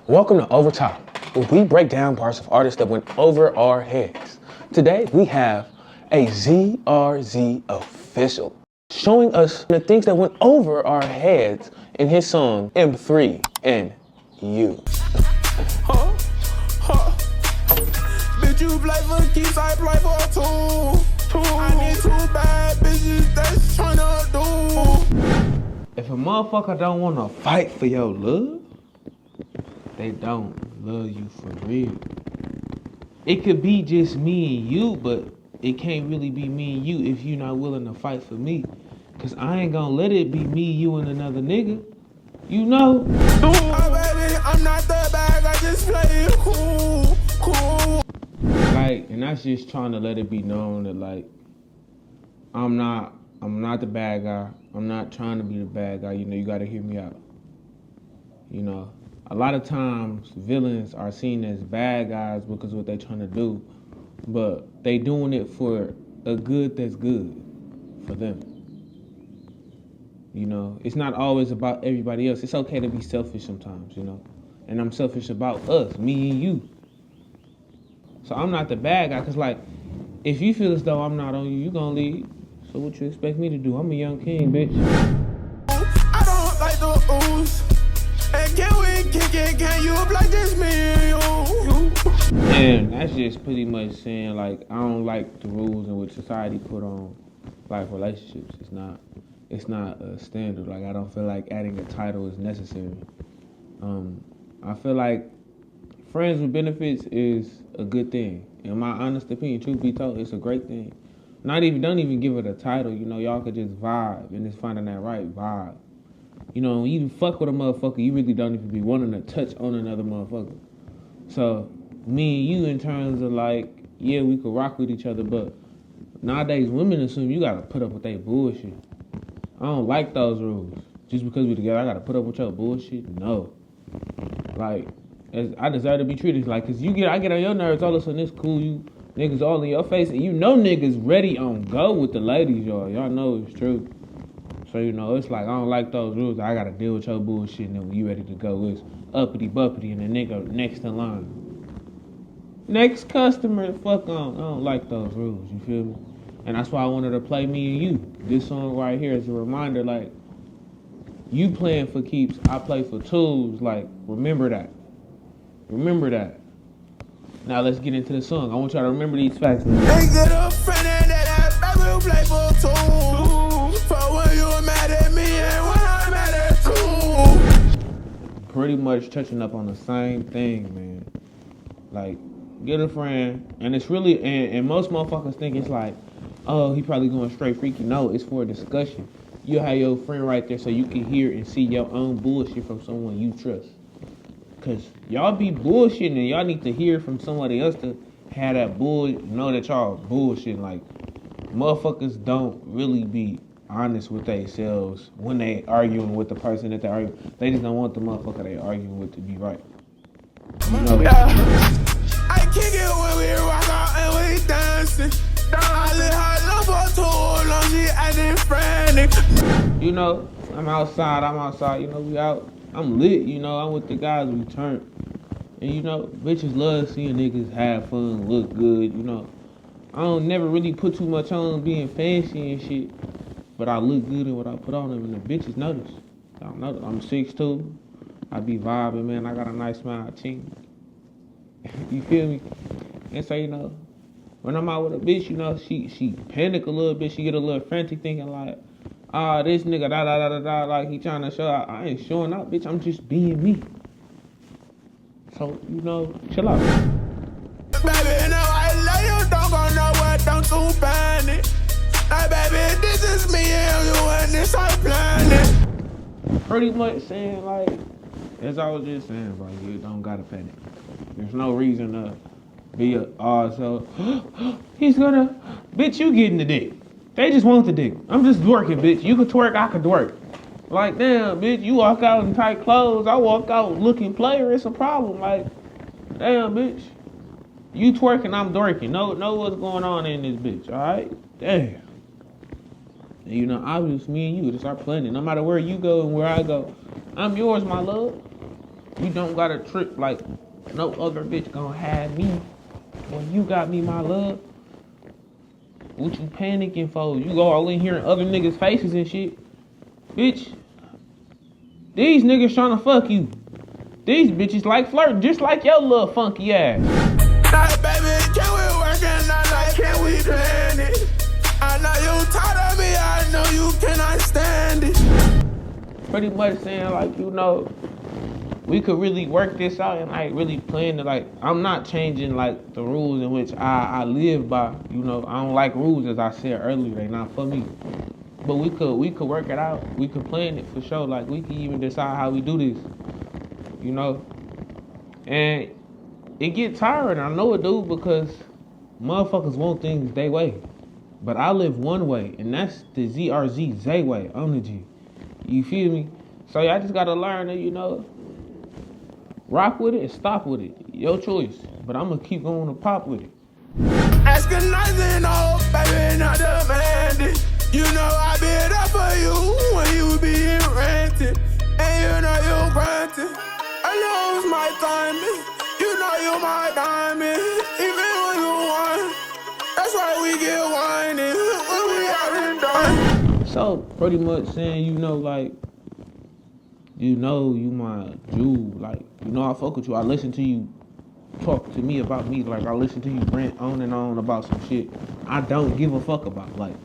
Welcome to Overtop, where we break down parts of artists that went over our heads. Today, we have a ZRZ official showing us the things that went over our heads in his song M3 and You. Bitch, you play for keeps, I play for two. I need two bad bitches that's tryna do. If a motherfucker don't wanna fight for your love, they don't love you for real. It could be just me and you, but it can't really be me and you if you're not willing to fight for me. Cause I ain't gonna let it be me, you, and another nigga. You know? Oh, baby, I'm not the bag, I just play it cool. Like, and that's just trying to let it be known that like, I'm not the bad guy. I'm not trying to be the bad guy. You know, you gotta hear me out. You know, a lot of times villains are seen as bad guys because of what they're trying to do, but they doing it for a good that's good for them. You know, it's not always about everybody else. It's okay to be selfish sometimes, you know. And I'm selfish about us, me and you. So I'm not the bad guy, cause like, if you feel as though I'm not on you, you gonna leave. So what you expect me to do? I'm a young king, bitch. I don't like the ooze. And can we kick it? Can you like this me and you? And that's just pretty much saying like, I don't like the rules in which society put on like relationships. It's not a standard. Like, I don't feel like adding a title is necessary. I feel like friends with benefits is a good thing. In my honest opinion, truth be told, it's a great thing. Don't even give it a title. You know, y'all could just vibe and just finding that right vibe. You know, when you fuck with a motherfucker, you really don't even be wanting to touch on another motherfucker. So, me and you in terms of like, yeah, we could rock with each other, but nowadays women assume you gotta put up with their bullshit. I don't like those rules. Just because we together, I gotta put up with your bullshit? No. Like, I deserve to be treated like, cause I get on your nerves, all of a sudden it's cool, you niggas all in your face, and you know niggas ready on go with the ladies, y'all. Y'all know it's true. So, you know, it's like, I don't like those rules. I gotta deal with your bullshit, and then when you ready to go, it's uppity buppity, and the nigga next in line. Next customer, fuck on. I don't like those rules, you feel me? And that's why I wanted to play me and you. This song right here is a reminder, like, you playing for keeps, I play for tools. Like, remember that. Remember that. Now let's get into the song. I want y'all to remember these facts. They get a friend and that baby will play for two. For when you mad at me and when I'm mad at you. Pretty much touching up on the same thing, man. Like, get a friend, and it's really, and most motherfuckers think it's like, oh, he probably going straight freaky. No, it's for a discussion. You have your friend right there so you can hear and see your own bullshit from someone you trust. Cause y'all be bullshitting and y'all need to hear from somebody else to have that know that y'all bullshitting. Like, motherfuckers don't really be honest with themselves when they arguing with the person that they argue. They just don't want the motherfucker they arguing with to be right. You know? I kick it when we rock out and we dancing. I let her love for too long, she acting frantic. You know, I'm outside, you know, we out. I'm lit, you know, I'm with the guys we turn. And you know, bitches love seeing niggas have fun, look good, you know. I don't never really put too much on being fancy and shit, but I look good in what I put on them, and the bitches notice. I don't know, I'm 6'2", I be vibing, man, I got a nice smile, chink. You feel me? And so, you know, when I'm out with a bitch, you know, she panic a little bit, she get a little frantic thinking like, this nigga da like he trying to show out. I ain't showing out, bitch. I'm just being me. So, you know, chill out. Baby, no, I love you, don't go nowhere, don't you panic. Like, baby, this is me and you and this our planet. Pretty much saying like, as I was just saying, bro, you don't gotta panic. There's no reason to be so he's gonna, bitch, you getting the dick. They just want the dick. I'm just working, bitch. You could twerk, I could twerk. Like, damn, bitch, you walk out in tight clothes, I walk out looking player, it's a problem. Like, damn, bitch. You twerking, I'm twerking. Know what's going on in this bitch, alright? Damn. And you know, obviously, me and you, it's our planet. No matter where you go and where I go, I'm yours, my love. You don't gotta trip like no other bitch gonna have me when you got me, my love. What you panicking for? You go all in here in other niggas' faces and shit. Bitch, these niggas tryna fuck you. These bitches like flirting, just like your little funky ass. Like, baby, can we work and not like, can we plan it? I know you tired of me, I know you cannot stand it. Pretty much saying like, you know, we could really work this out and like really plan to like, I'm not changing like the rules in which I live by. You know, I don't like rules, as I said earlier, they not for me. But we could work it out. We could plan it for sure. Like we could even decide how we do this. You know? And it get tiring, I know it do, because motherfuckers want things their way. But I live one way, and that's the ZRZ Z way on the G. You feel me? So y'all just gotta learn to, you know, rock with it and stop with it. Your choice. But I'm gonna keep going to pop with it. Asking nothing, no, baby, not demanding. You know I be there for you when you being rented. And you know you granted. I lose my timing. You know you my diamond. Even when you want. That's why we get whining when we haven't done. So pretty much saying, you know, like, you know you my Jew. Like, you know I fuck with you. I listen to you talk to me about me. Like I listen to you rant on and on about some shit I don't give a fuck about. Like,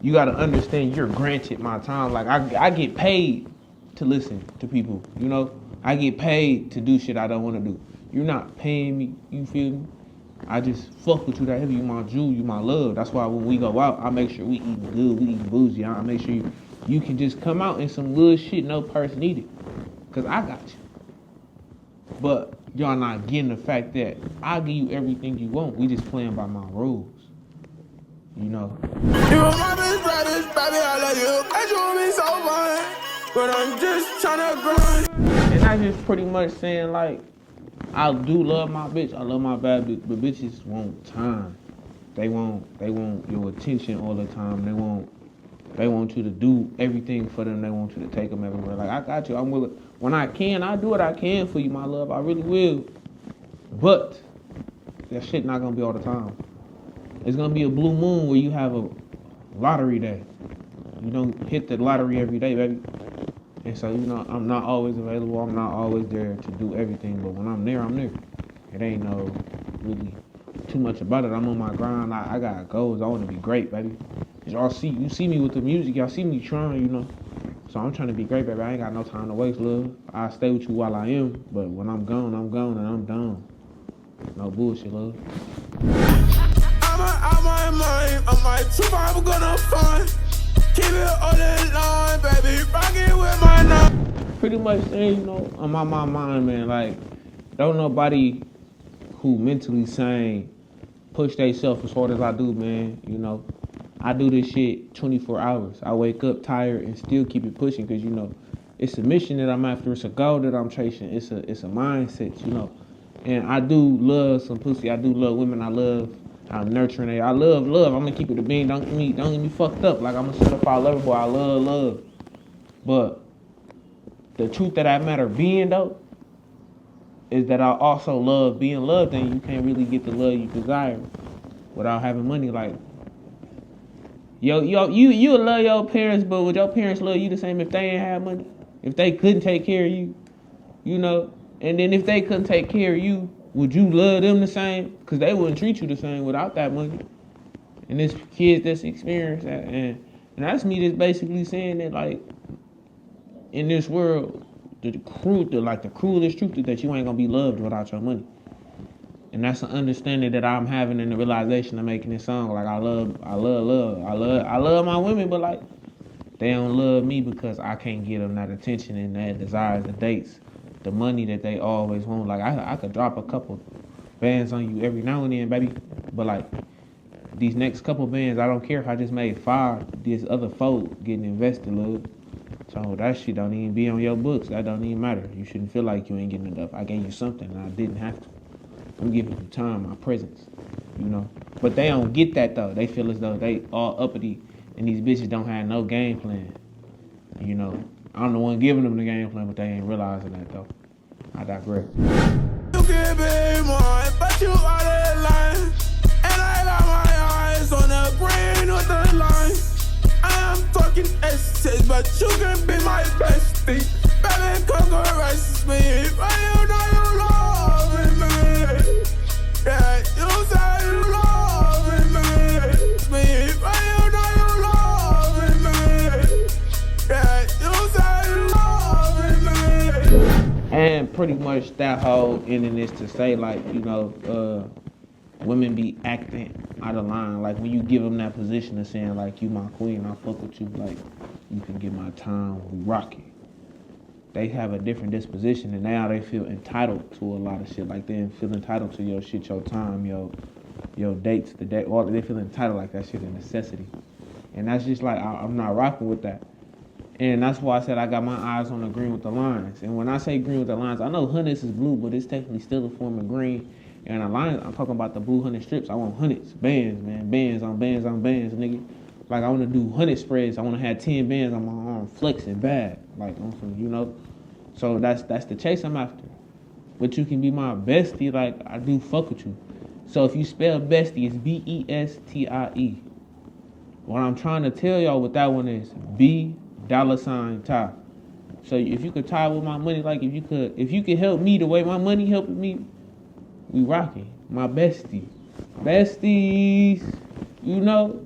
you gotta understand you're granted my time. Like I get paid to listen to people, you know? I get paid to do shit I don't wanna do. You're not paying me, you feel me? I just fuck with you that heavy. You my Jew, you my love. That's why when we go out, I make sure we eating good, we eating bougie. I make sure you can just come out in some good shit no person needed. Cause I got you. But y'all not getting the fact that I give you everything you want. We just playing by my rules. You know? You my bitch, baby, I love you. And you me so fine. But I'm just tryna grind. And I just pretty much saying like, I do love my bitch. I love my bad bitch, but bitches want time. They want your attention all the time. They want you to do everything for them. They want you to take them everywhere. Like I got you. I'm willing. When I can, I do what I can for you, my love. I really will. But that shit not gonna be all the time. It's gonna be a blue moon where you have a lottery day. You don't hit the lottery every day, baby. And so, you know, I'm not always available. I'm not always there to do everything. But when I'm there, I'm there. It ain't no really too much about it. I'm on my grind. I got goals. I want to be great, baby. You see me with the music. Y'all see me trying, you know. So I'm trying to be great, baby. I ain't got no time to waste, love. I'll stay with you while I am. But when I'm gone, and I'm done. No bullshit, love. I'm my mind. I'm my truth. I'm gonna find. Keep it all in line, baby. Rockin' with my name. Pretty much saying, you know, I'm on my mind, man. Like, don't nobody who mentally sane push themselves as hard as I do, man. You know, I do this shit 24 hours. I wake up tired and still keep it pushing because, you know, it's a mission that I'm after. It's a goal that I'm chasing. It's a mindset, you know. And I do love some pussy. I do love women. I'm nurturing it. I love. I'm gonna keep it a bean. Don't get me fucked up. Like I'm a certified lover boy. I love. But the truth that I matter being though is that I also love being loved, and you can't really get the love you desire without having money. Like you love your parents, but would your parents love you the same if they ain't have money? If they couldn't take care of you, you know? And then if they couldn't take care of you, would you love them the same? Because they wouldn't treat you the same without that money. And there's kids that's experienced that. And that's me just basically saying that, like, in this world, the cruelest truth is that you ain't going to be loved without your money. And that's an understanding that I'm having in the realization of making this song. Like, I love my women, but, like, they don't love me because I can't give them that attention and that desires, the dates, the money that they always want. Like I could drop a couple bands on you every now and then, baby. But like these next couple bands, I don't care if I just made 5. This other 4 getting invested, love. So that shit don't even be on your books. That don't even matter. You shouldn't feel like you ain't getting enough. I gave you something and I didn't have to. I'm giving you time, my presence, you know. But they don't get that though. They feel as though they all uppity and these bitches don't have no game plan. You know, I'm the one giving them the game plan, but they ain't realizing that though. I digress. You can be mine, but you are the line. And I got my eyes on the green with the line. I am talking essays, but you can be my bestie. Baby, come caress me, but you know you love me. Yeah, you say you love me, but you know you love me. Yeah, you say you love me. And pretty much that whole ending is to say, like, you know, women be acting out of line. Like, when you give them that position of saying, like, you my queen, I fuck with you, like, you can get my time, we rock it. They have a different disposition, and now they feel entitled to a lot of shit. Like, they feel entitled to your shit, your time, your dates, the day, all they feel entitled like that shit a necessity. And that's just like, I'm not rocking with that. And that's why I said I got my eyes on the green with the lines. And when I say green with the lines, I know hundreds is blue, but it's technically still a form of green. And the lines, I'm talking about the blue 100 strips. I want hundreds, bands, man, bands on bands on bands, nigga. Like, I want to do 100 spreads. I want to have 10 bands on my arm, flexing bad, like, you know. So that's the chase I'm after. But you can be my bestie, like, I do fuck with you. So if you spell bestie, it's B-E-S-T-I-E. What I'm trying to tell y'all with that one is $Ty. So if you could tie with my money, like, if you could help me the way my money helping me, we rocking. My besties, you know.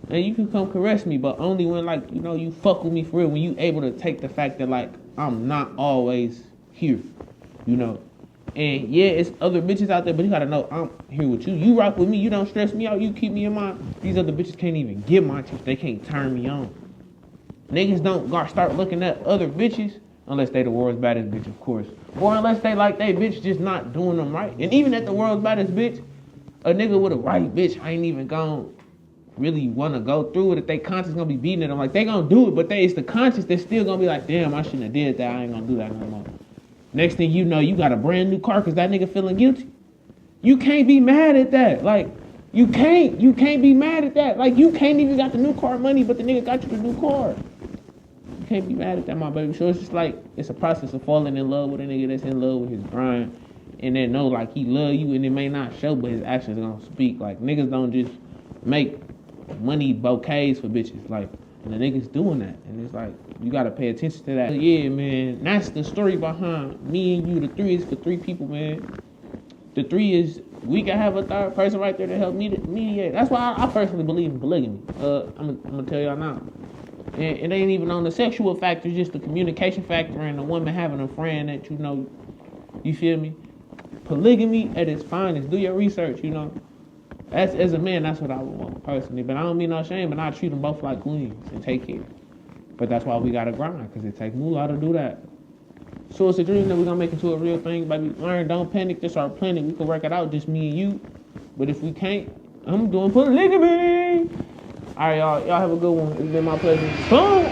And you can come caress me, but only when, like, you know, you fuck with me for real. When you able to take the fact that, like, I'm not always here, you know. And yeah, it's other bitches out there, but you gotta know I'm here with you. You rock with me, you don't stress me out, you keep me in mind. These other bitches can't even get my chips, they can't turn me on. Niggas don't start looking at other bitches unless they the world's baddest bitch, of course. Or unless they like they bitch just not doing them right. And even at the world's baddest bitch, a nigga with a right bitch ain't even gonna really want to go through it. If they conscious gonna be beating it, I'm like, they gonna do it, but it's the conscious that's still gonna be like, damn, I shouldn't have did that, I ain't gonna do that no more. Next thing you know, you got a brand new car because that nigga feeling guilty. You can't be mad at that. Like, you can't be mad at that. Like, you can't even got the new car money, but the nigga got you the new car. You can't be mad at that, my baby. So it's just like, it's a process of falling in love with a nigga that's in love with his grind, and then know, like, he love you, and it may not show, but his actions are gonna speak. Like, niggas don't just make money bouquets for bitches. Like, and the niggas doing that, and it's like, you gotta pay attention to that. Yeah, man, that's the story behind me and you. The 3 is for 3 people, man. The 3 is, we can have a third person right there to help mediate. That's why I personally believe in polygamy. I'm gonna tell y'all now. And it ain't even on the sexual factor, just the communication factor and the woman having a friend that, you know, you feel me? Polygamy at its finest. Do your research, you know. As a man, that's what I would want personally. But I don't mean no shame, but I treat them both like queens and take care. But that's why we gotta grind, because it takes moolah to do that. So it's a dream that we're gonna make into a real thing, baby. Learn, don't panic, this our planet. We can work it out, just me and you. But if we can't, I'm doing polygamy. All right, y'all have a good one. It's been my pleasure. Boom!